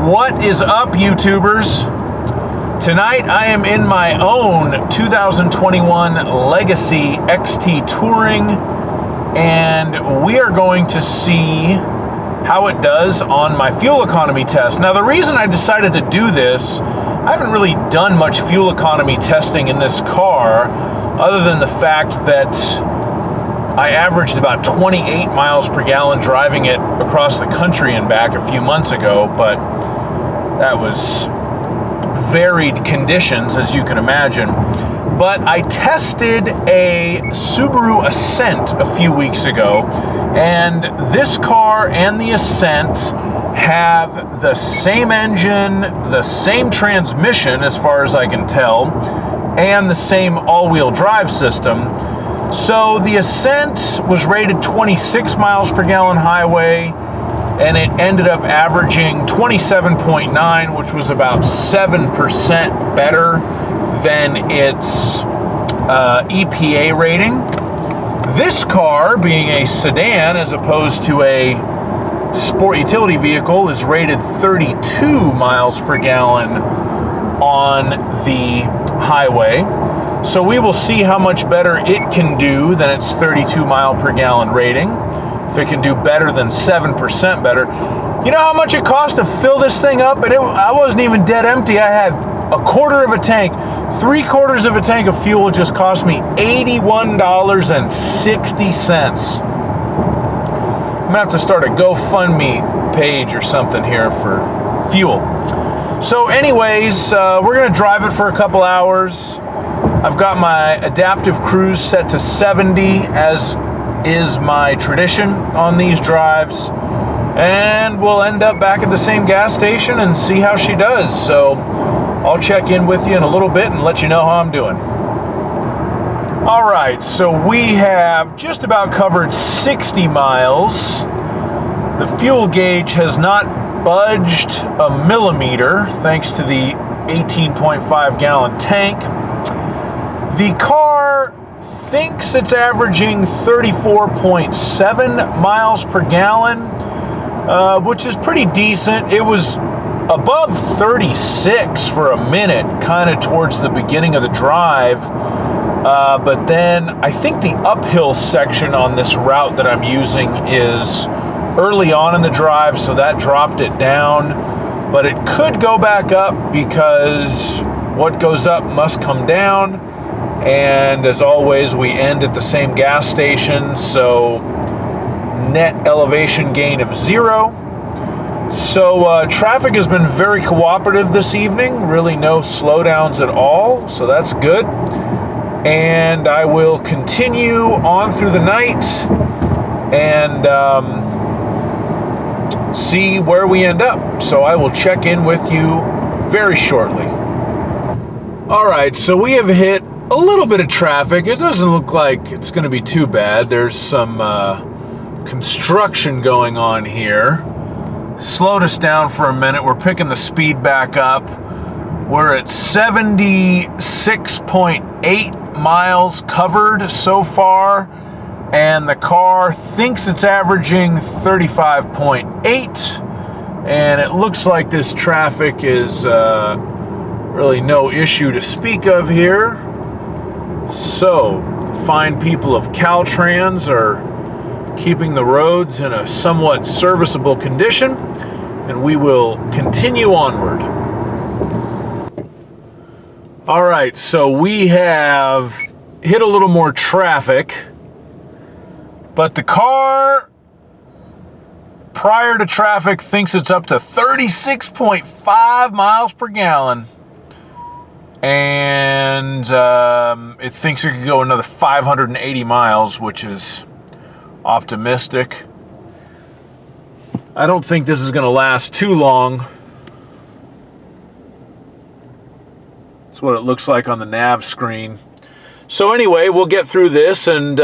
What is up, YouTubers? Tonight I am in my own 2021 Legacy XT Touring, and we are going to see how it does on my fuel economy test. Now, the reason I decided to do this, I haven't really done much fuel economy testing in this car, other than the fact that I averaged about 28 miles per gallon driving it across the country and back a few months ago, but that was varied conditions, as you can imagine. But I tested a Subaru Ascent a few weeks ago, and this car and the Ascent have the same engine, the same transmission as far as I can tell, and the same all-wheel drive system. So the Ascent was rated 26 miles per gallon highway, and it ended up averaging 27.9, which was about 7% better than its EPA rating. This car, being a sedan as opposed to a sport utility vehicle, is rated 32 miles per gallon on the highway. So we will see how much better it can do than its 32 mile per gallon rating. If it can do better than 7% better. You know how much it cost to fill this thing up? And I wasn't even dead empty. I had a quarter of a tank. 3/4 of a tank of fuel just cost me $81.60. I'm gonna have to start a GoFundMe page or something here for fuel. So anyways, we're gonna drive it for a couple hours. I've got my adaptive cruise set to 70, as is my tradition on these drives, and we'll end up back at the same gas station and see how she does. So I'll check in with you in a little bit and let you know how I'm doing. All right, so we have just about covered 60 miles. The fuel gauge has not budged a millimeter thanks to the 18.5 gallon tank. The car thinks it's averaging 34.7 miles per gallon, which is pretty decent. It was above 36 for a minute, kind of towards the beginning of the drive. But then I think the uphill section on this route that I'm using is early on in the drive, so that dropped it down. But it could go back up because what goes up must come down. And as always, we end at the same gas station, so net elevation gain of 0. So traffic has been very cooperative this evening, really no slowdowns at all, so that's good. And I will continue on through the night and see where we end up. So I will check in with you very shortly. All right, so we have hit a little bit of traffic. It doesn't look like it's going to be too bad. There's some construction going on here. Slowed us down for a minute. We're picking the speed back up. We're at 76.8 miles covered so far, and the car thinks it's averaging 35.8, and it looks like this traffic is really no issue to speak of here. So, fine people of Caltrans are keeping the roads in a somewhat serviceable condition, and we will continue onward. All right, so we have hit a little more traffic, but the car prior to traffic thinks it's up to 36.5 miles per gallon. And it thinks it could go another 580 miles, which is optimistic. I don't think this is going to last too long. That's what it looks like on the nav screen. So anyway, we'll get through this, and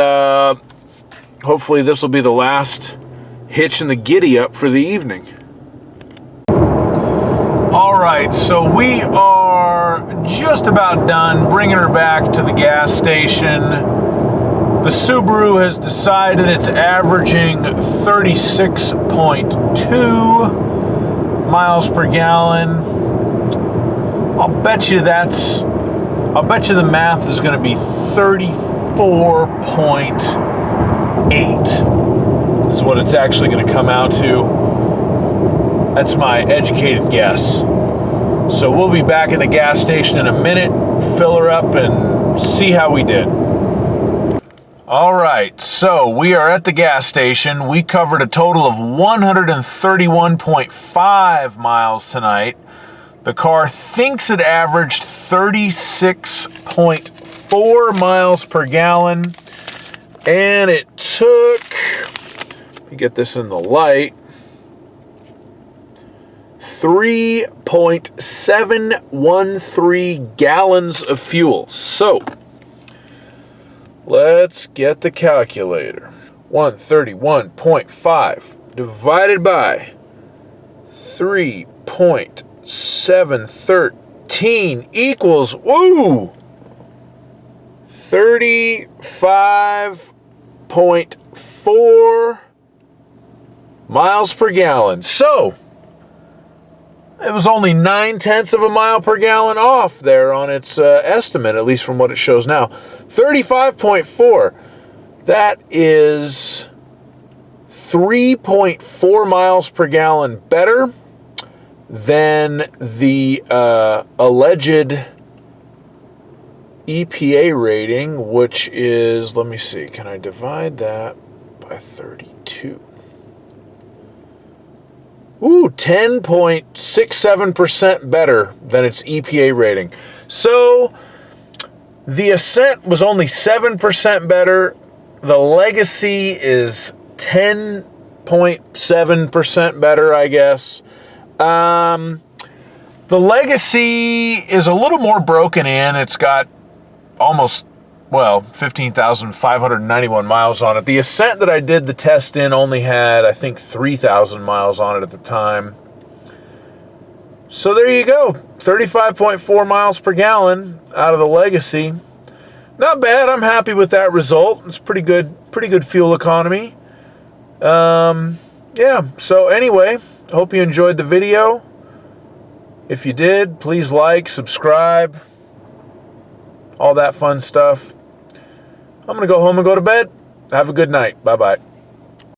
hopefully this will be the last hitch in the giddy up for the evening. All right, so we are just about done bringing her back to the gas station. The Subaru has decided it's averaging 36.2 miles per gallon. I'll bet you the math is going to be 34.8 is what it's actually going to come out to. That's my educated guess. So we'll be back at the gas station in a minute, fill her up, and see how we did. All right, so we are at the gas station. We covered a total of 131.5 miles tonight. The car thinks it averaged 36.4 miles per gallon, and it took, let me get this in the light, 3.713 gallons of fuel. So let's get the calculator. 131.5 divided by 3.713 equals, woo, 35.4 miles per gallon. So it was only 0.9 of a mile per gallon off there on its estimate, at least from what it shows now. 35.4. That is 3.4 miles per gallon better than the alleged EPA rating, which is, let me see, can I divide that by 32? Ooh, 10.67% better than its EPA rating. So the Ascent was only 7% better. The Legacy is 10.7% better, I guess. The Legacy is a little more broken in. It's got almost, well, 15,591 miles on it. The Ascent that I did the test in only had, I think, 3,000 miles on it at the time. So there you go. 35.4 miles per gallon out of the Legacy. Not bad. I'm happy with that result. It's pretty good fuel economy. Yeah, so anyway, hope you enjoyed the video. If you did, please like, subscribe, all that fun stuff. I'm going to go home and go to bed. Have a good night. Bye-bye.